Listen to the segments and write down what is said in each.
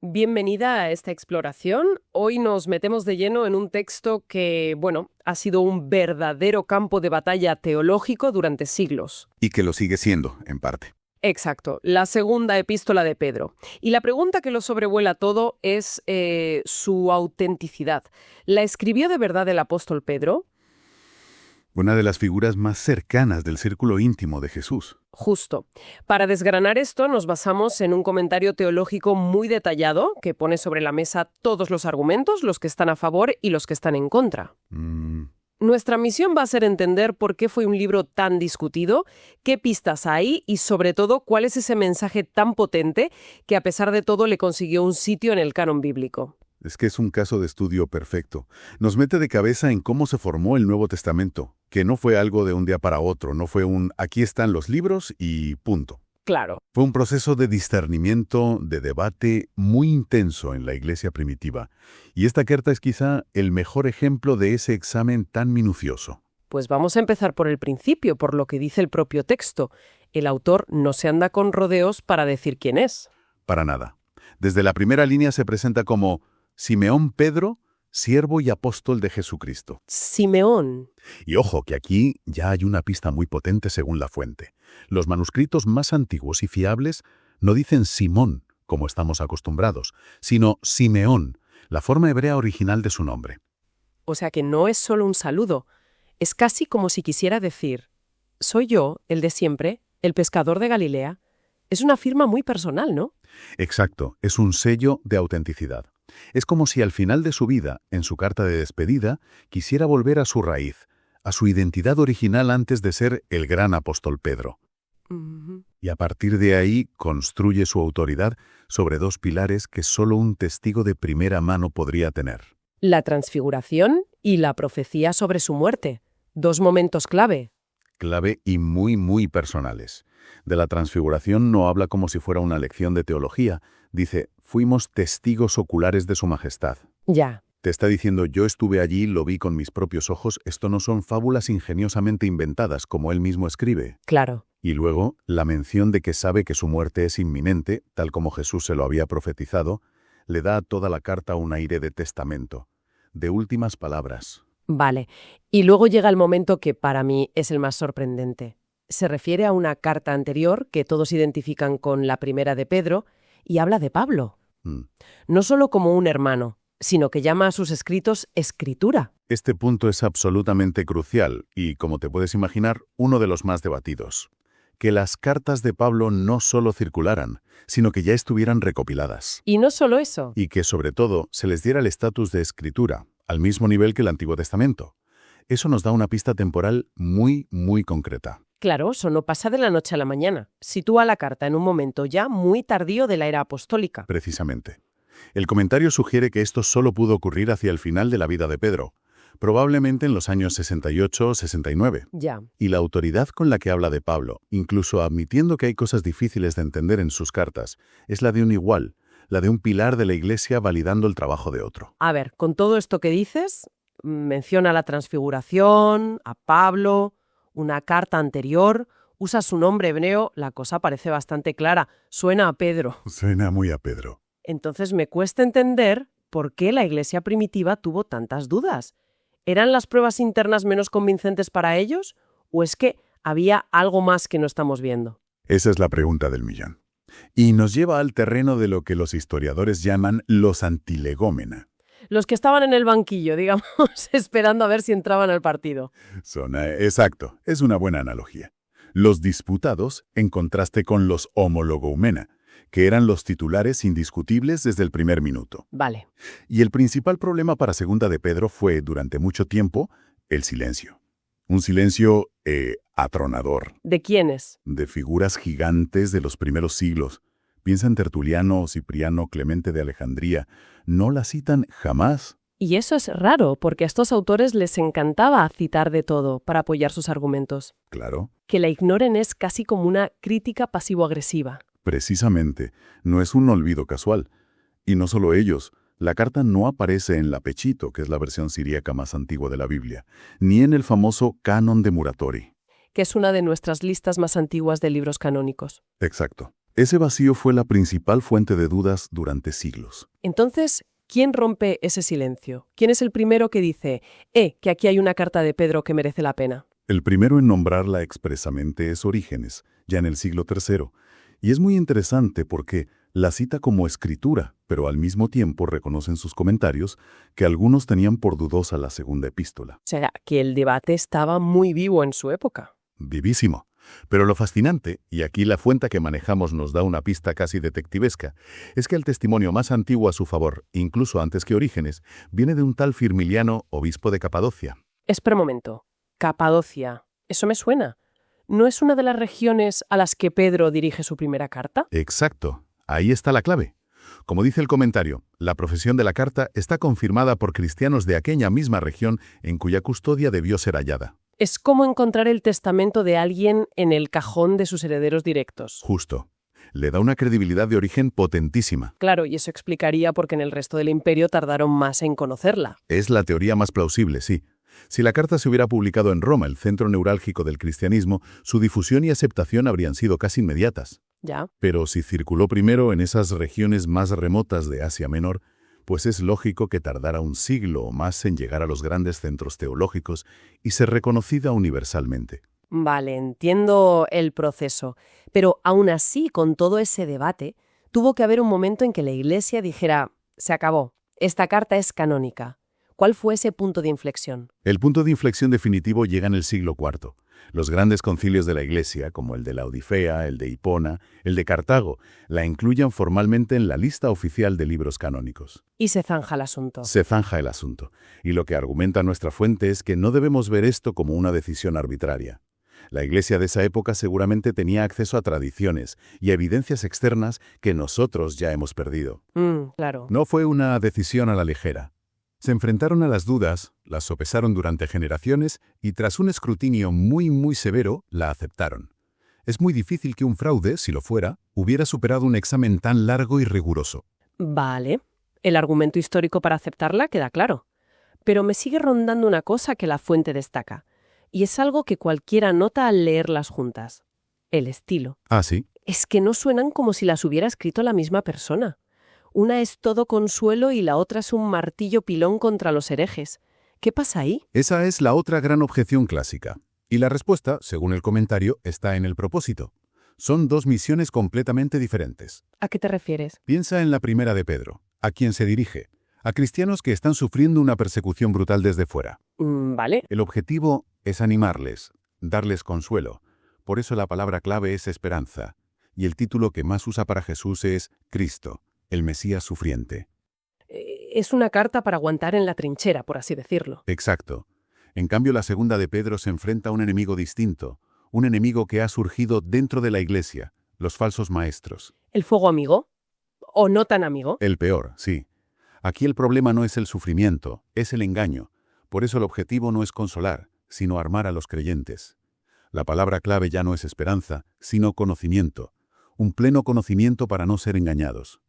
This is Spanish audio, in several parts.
Bienvenida a esta exploración. Hoy nos metemos de lleno en un texto que, ha sido un verdadero campo de batalla teológico durante siglos. Y que lo sigue siendo, en parte. Exacto, la segunda epístola de Pedro. Y la pregunta que lo sobrevuela todo es su autenticidad. ¿La escribió de verdad el apóstol Pedro? Una de las figuras más cercanas del círculo íntimo de Jesús. Justo. Para desgranar esto nos basamos en un comentario teológico muy detallado que pone sobre la mesa todos los argumentos, los que están a favor y los que están en contra. Nuestra misión va a ser entender por qué fue un libro tan discutido, qué pistas hay y, sobre todo, cuál es ese mensaje tan potente que, a pesar de todo, le consiguió un sitio en el canon bíblico. Es que es un caso de estudio perfecto. Nos mete de cabeza en cómo se formó el Nuevo Testamento, que no fue algo de un día para otro, no fue un aquí están los libros y punto. Claro. Fue un proceso de discernimiento, de debate muy intenso en la iglesia primitiva. Y esta carta es quizá el mejor ejemplo de ese examen tan minucioso. Pues vamos a empezar por el principio, por lo que dice el propio texto. El autor no se anda con rodeos para decir quién es. Para nada. Desde la primera línea se presenta como Simeón Pedro, siervo y apóstol de Jesucristo. Simeón. Y ojo, que aquí ya hay una pista muy potente según la fuente. Los manuscritos más antiguos y fiables no dicen Simón, como estamos acostumbrados, sino Simeón, la forma hebrea original de su nombre. O sea que no es solo un saludo. Es casi como si quisiera decir, soy yo, el de siempre, el pescador de Galilea. Es una firma muy personal, ¿no? Exacto, es un sello de autenticidad. Es como si al final de su vida, en su carta de despedida, quisiera volver a su raíz, a su identidad original antes de ser el gran apóstol Pedro. Y a partir de ahí construye su autoridad sobre dos pilares que solo un testigo de primera mano podría tener. La transfiguración y la profecía sobre su muerte. Dos momentos clave. Clave y muy, muy personales. De la transfiguración no habla como si fuera una lección de teología. Dice, fuimos testigos oculares de su majestad. Ya. Te está diciendo, yo estuve allí, lo vi con mis propios ojos, esto no son fábulas ingeniosamente inventadas, como él mismo escribe. Claro. Y luego, la mención de que sabe que su muerte es inminente, tal como Jesús se lo había profetizado, le da a toda la carta un aire de testamento, de últimas palabras. Vale. Y luego llega el momento que para mí es el más sorprendente. Se refiere a una carta anterior que todos identifican con la primera de Pedro y habla de Pablo. No solo como un hermano, sino que llama a sus escritos escritura. Este punto es absolutamente crucial y, como te puedes imaginar, uno de los más debatidos. Que las cartas de Pablo no solo circularan, sino que ya estuvieran recopiladas. Y no solo eso. Y que, sobre todo, se les diera el estatus de escritura, al mismo nivel que el Antiguo Testamento. Eso nos da una pista temporal muy, muy concreta. Claro, eso no pasa de la noche a la mañana. Sitúa la carta en un momento ya muy tardío de la era apostólica. Precisamente. El comentario sugiere que esto solo pudo ocurrir hacia el final de la vida de Pedro, probablemente en los años 68 o 69. Ya. Y la autoridad con la que habla de Pablo, incluso admitiendo que hay cosas difíciles de entender en sus cartas, es la de un igual, la de un pilar de la Iglesia validando el trabajo de otro. A ver, con todo esto que dices, menciona la transfiguración, a Pablo, una carta anterior, usa su nombre hebreo, la cosa parece bastante clara, suena a Pedro. Suena muy a Pedro. Entonces me cuesta entender por qué la Iglesia primitiva tuvo tantas dudas. ¿Eran las pruebas internas menos convincentes para ellos? ¿O es que había algo más que no estamos viendo? Esa es la pregunta del millón. Y nos lleva al terreno de lo que los historiadores llaman los antilegómena. Los que estaban en el banquillo, digamos, esperando a ver si entraban al partido. Exacto, es una buena analogía. Los disputados en contraste con los homologoumena, que eran los titulares indiscutibles desde el primer minuto. Vale. Y el principal problema para Segunda de Pedro fue, durante mucho tiempo, el silencio. Un silencio atronador. ¿De quiénes? De figuras gigantes de los primeros siglos. Piensa en Tertuliano, Cipriano, Clemente de Alejandría. No la citan jamás. Y eso es raro, porque a estos autores les encantaba citar de todo para apoyar sus argumentos. Claro. Que la ignoren es casi como una crítica pasivo-agresiva. Precisamente, no es un olvido casual. Y no solo ellos, la carta no aparece en la Pechito, que es la versión siríaca más antigua de la Biblia, ni en el famoso Canon de Muratori. Que es una de nuestras listas más antiguas de libros canónicos. Exacto. Ese vacío fue la principal fuente de dudas durante siglos. Entonces, ¿quién rompe ese silencio? ¿Quién es el primero que dice, que aquí hay una carta de Pedro que merece la pena? El primero en nombrarla expresamente es Orígenes, ya en el siglo III. Y es muy interesante porque la cita como escritura, pero al mismo tiempo reconoce en sus comentarios que algunos tenían por dudosa la segunda epístola. O sea, que el debate estaba muy vivo en su época. Vivísimo. Pero lo fascinante, y aquí la fuente que manejamos nos da una pista casi detectivesca, es que el testimonio más antiguo a su favor, incluso antes que Orígenes, viene de un tal Firmiliano, obispo de Capadocia. Espera un momento. Capadocia. Eso me suena. ¿No es una de las regiones a las que Pedro dirige su primera carta? Exacto. Ahí está la clave. Como dice el comentario, la profesión de la carta está confirmada por cristianos de aquella misma región en cuya custodia debió ser hallada. Es como encontrar el testamento de alguien en el cajón de sus herederos directos. Justo. Le da una credibilidad de origen potentísima. Claro, y eso explicaría por qué en el resto del imperio tardaron más en conocerla. Es la teoría más plausible, sí. Si la carta se hubiera publicado en Roma, el centro neurálgico del cristianismo, su difusión y aceptación habrían sido casi inmediatas. Ya. Pero si circuló primero en esas regiones más remotas de Asia Menor, pues es lógico que tardara un siglo o más en llegar a los grandes centros teológicos y ser reconocida universalmente. Vale, entiendo el proceso. Pero aún así, con todo ese debate, tuvo que haber un momento en que la Iglesia dijera, se acabó, esta carta es canónica. ¿Cuál fue ese punto de inflexión? El punto de inflexión definitivo llega en el siglo IV. Los grandes concilios de la Iglesia, como el de Laodicea, el de Hipona, el de Cartago, la incluyen formalmente en la lista oficial de libros canónicos. Y se zanja el asunto. Se zanja el asunto. Y lo que argumenta nuestra fuente es que no debemos ver esto como una decisión arbitraria. La Iglesia de esa época seguramente tenía acceso a tradiciones y a evidencias externas que nosotros ya hemos perdido. Claro. No fue una decisión a la ligera. Se enfrentaron a las dudas, las sopesaron durante generaciones y tras un escrutinio muy severo, la aceptaron. Es muy difícil que un fraude, si lo fuera, hubiera superado un examen tan largo y riguroso. Vale. El argumento histórico para aceptarla queda claro. Pero me sigue rondando una cosa que la fuente destaca. Y es algo que cualquiera nota al leerlas juntas. El estilo. ¿Ah, sí? Es que no suenan como si las hubiera escrito la misma persona. Una es todo consuelo y la otra es un martillo pilón contra los herejes. ¿Qué pasa ahí? Esa es la otra gran objeción clásica. Y la respuesta, según el comentario, está en el propósito. Son dos misiones completamente diferentes. ¿A qué te refieres? Piensa en la primera de Pedro. ¿A quién se dirige? A cristianos que están sufriendo una persecución brutal desde fuera. Vale. El objetivo es animarles, darles consuelo. Por eso la palabra clave es esperanza. Y el título que más usa para Jesús es Cristo, el Mesías sufriente. Es una carta para aguantar en la trinchera, por así decirlo. Exacto. En cambio, la segunda de Pedro se enfrenta a un enemigo distinto, un enemigo que ha surgido dentro de la Iglesia, los falsos maestros. ¿El fuego amigo? ¿O no tan amigo? El peor, sí. Aquí el problema no es el sufrimiento, es el engaño. Por eso el objetivo no es consolar, sino armar a los creyentes. La palabra clave ya no es esperanza, sino conocimiento. Un pleno conocimiento para no ser engañados.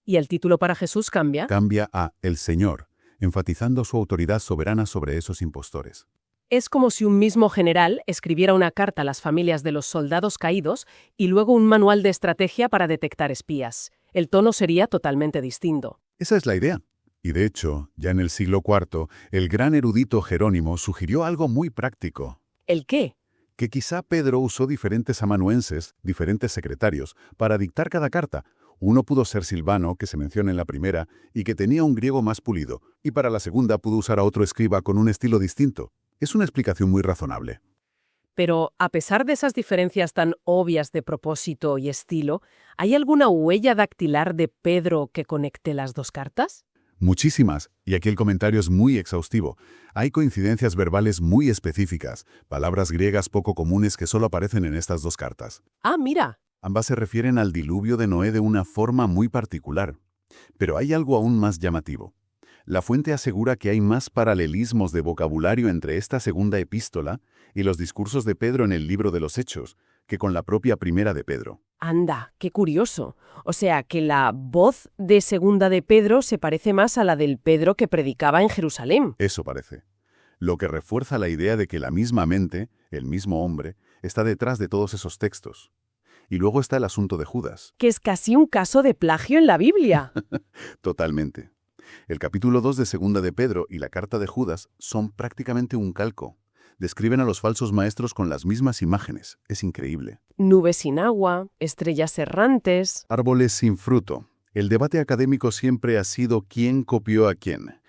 ¿Y el título para Jesús cambia? Cambia a El Señor, enfatizando su autoridad soberana sobre esos impostores. Es como si un mismo general escribiera una carta a las familias de los soldados caídos y luego un manual de estrategia para detectar espías. El tono sería totalmente distinto. Esa es la idea. Y de hecho, ya en el siglo IV, el gran erudito Jerónimo sugirió algo muy práctico. ¿El qué? Que quizá Pedro usó diferentes amanuenses, diferentes secretarios, para dictar cada carta. Uno pudo ser Silvano, que se menciona en la primera, y que tenía un griego más pulido, y para la segunda pudo usar a otro escriba con un estilo distinto. Es una explicación muy razonable. Pero, a pesar de esas diferencias tan obvias de propósito y estilo, ¿hay alguna huella dactilar de Pedro que conecte las dos cartas? Muchísimas, y aquí el comentario es muy exhaustivo. Hay coincidencias verbales muy específicas, palabras griegas poco comunes que solo aparecen en estas dos cartas. Ah, mira. Ambas se refieren al diluvio de Noé de una forma muy particular. Pero hay algo aún más llamativo. La fuente asegura que hay más paralelismos de vocabulario entre esta segunda epístola y los discursos de Pedro en el libro de los Hechos, que con la propia primera de Pedro. Anda, qué curioso. O sea, que la voz de segunda de Pedro se parece más a la del Pedro que predicaba en Jerusalén. Eso parece. Lo que refuerza la idea de que la misma mente, el mismo hombre, está detrás de todos esos textos. Y luego está el asunto de Judas. Que es casi un caso de plagio en la Biblia. Totalmente. El capítulo 2 de Segunda de Pedro y la carta de Judas son prácticamente un calco. Describen a los falsos maestros con las mismas imágenes. Es increíble. Nubes sin agua, estrellas errantes. Árboles sin fruto. El debate académico siempre ha sido quién copió a quién.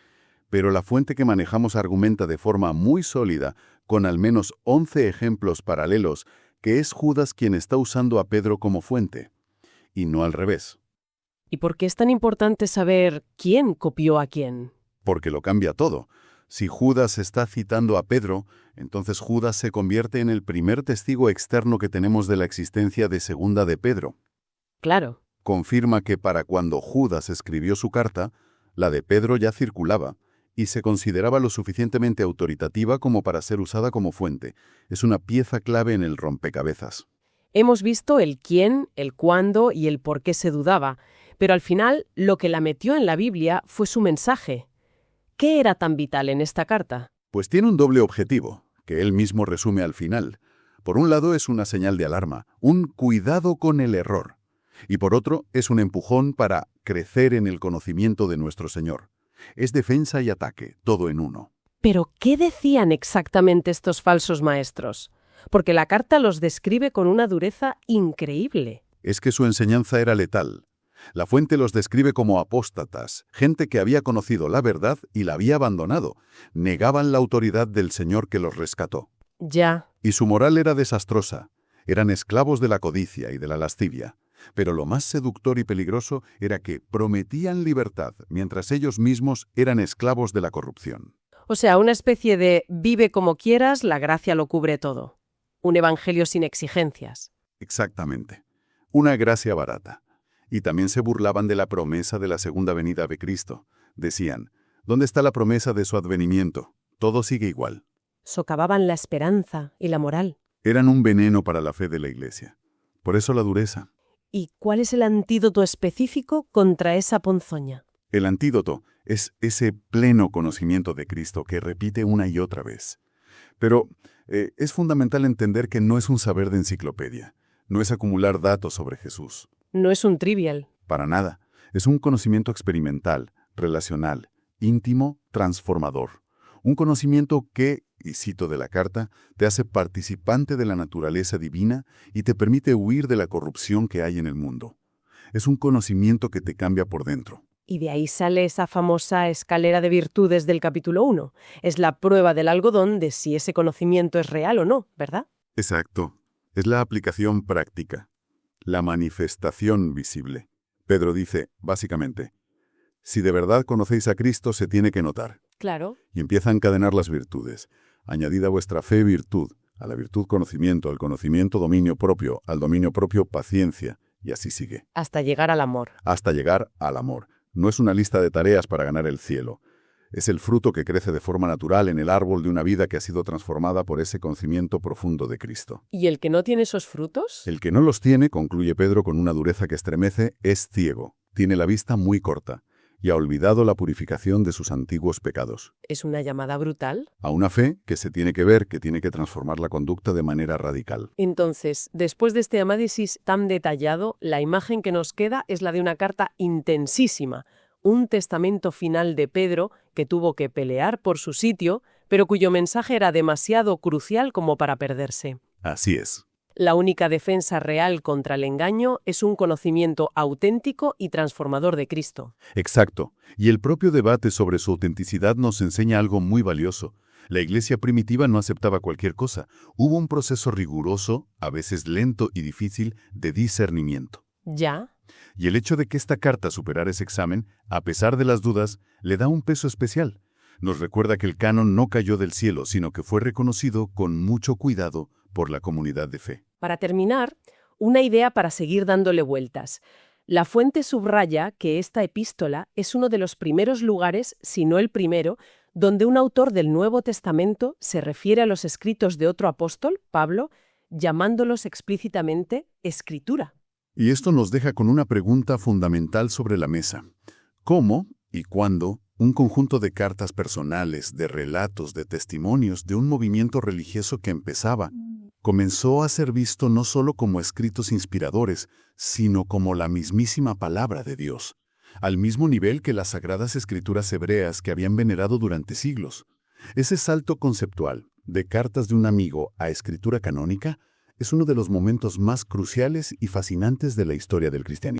Pero la fuente que manejamos argumenta de forma muy sólida, con al menos 11 ejemplos paralelos, que es Judas quien está usando a Pedro como fuente, y no al revés. ¿Y por qué es tan importante saber quién copió a quién? Porque lo cambia todo. Si Judas está citando a Pedro, entonces Judas se convierte en el primer testigo externo que tenemos de la existencia de Segunda de Pedro. Claro. Confirma que para cuando Judas escribió su carta, la de Pedro ya circulaba, y se consideraba lo suficientemente autoritativa como para ser usada como fuente. Es una pieza clave en el rompecabezas. Hemos visto el quién, el cuándo y el por qué se dudaba, pero al final lo que la metió en la Biblia fue su mensaje. ¿Qué era tan vital en esta carta? Pues tiene un doble objetivo, que él mismo resume al final. Por un lado es una señal de alarma, un cuidado con el error. Y por otro es un empujón para crecer en el conocimiento de nuestro Señor. Es defensa y ataque, todo en uno. ¿Pero qué decían exactamente estos falsos maestros? Porque la carta los describe con una dureza increíble. Es que su enseñanza era letal. La fuente los describe como apóstatas, gente que había conocido la verdad y la había abandonado. Negaban la autoridad del Señor que los rescató. Ya. Y su moral era desastrosa. Eran esclavos de la codicia y de la lascivia. Pero lo más seductor y peligroso era que prometían libertad, mientras ellos mismos eran esclavos de la corrupción. O sea, una especie de vive como quieras, la gracia lo cubre todo. Un evangelio sin exigencias. Exactamente. Una gracia barata. Y también se burlaban de la promesa de la segunda venida de Cristo. Decían, ¿dónde está la promesa de su advenimiento? Todo sigue igual. Socavaban la esperanza y la moral. Eran un veneno para la fe de la Iglesia. Por eso la dureza. ¿Y cuál es el antídoto específico contra esa ponzoña? El antídoto es ese pleno conocimiento de Cristo que repite una y otra vez. Pero es fundamental entender que no es un saber de enciclopedia. No es acumular datos sobre Jesús. No es un trivial. Para nada. Es un conocimiento experimental, relacional, íntimo, transformador. Un conocimiento que, y cito de la carta, te hace participante de la naturaleza divina y te permite huir de la corrupción que hay en el mundo. Es un conocimiento que te cambia por dentro. Y de ahí sale esa famosa escalera de virtudes del capítulo 1. Es la prueba del algodón de si ese conocimiento es real o no, ¿verdad? Exacto. Es la aplicación práctica. La manifestación visible. Pedro dice, básicamente, si de verdad conocéis a Cristo, se tiene que notar. Claro. Y empieza a encadenar las virtudes. Añadid a vuestra fe virtud, a la virtud conocimiento, al conocimiento dominio propio, al dominio propio paciencia, y así sigue. Hasta llegar al amor. Hasta llegar al amor. No es una lista de tareas para ganar el cielo. Es el fruto que crece de forma natural en el árbol de una vida que ha sido transformada por ese conocimiento profundo de Cristo. ¿Y el que no tiene esos frutos? El que no los tiene, concluye Pedro con una dureza que estremece, es ciego, tiene la vista muy corta y ha olvidado la purificación de sus antiguos pecados. ¿Es una llamada brutal? A una fe que se tiene que ver, que tiene que transformar la conducta de manera radical. Entonces, después de este análisis tan detallado, la imagen que nos queda es la de una carta intensísima, un testamento final de Pedro que tuvo que pelear por su sitio, pero cuyo mensaje era demasiado crucial como para perderse. Así es. La única defensa real contra el engaño es un conocimiento auténtico y transformador de Cristo. Exacto. Y el propio debate sobre su autenticidad nos enseña algo muy valioso. La iglesia primitiva no aceptaba cualquier cosa. Hubo un proceso riguroso, a veces lento y difícil, de discernimiento. ¿Ya? Y el hecho de que esta carta superara ese examen, a pesar de las dudas, le da un peso especial. Nos recuerda que el canon no cayó del cielo, sino que fue reconocido con mucho cuidado por la comunidad de fe. Para terminar, una idea para seguir dándole vueltas. La fuente subraya que esta epístola es uno de los primeros lugares, si no el primero, donde un autor del Nuevo Testamento se refiere a los escritos de otro apóstol, Pablo, llamándolos explícitamente escritura. Y esto nos deja con una pregunta fundamental sobre la mesa. ¿Cómo y cuándo un conjunto de cartas personales, de relatos, de testimonios de un movimiento religioso que empezaba comenzó a ser visto no solo como escritos inspiradores, sino como la mismísima palabra de Dios, al mismo nivel que las sagradas escrituras hebreas que habían venerado durante siglos. Ese salto conceptual, de cartas de un amigo a escritura canónica, es uno de los momentos más cruciales y fascinantes de la historia del cristianismo.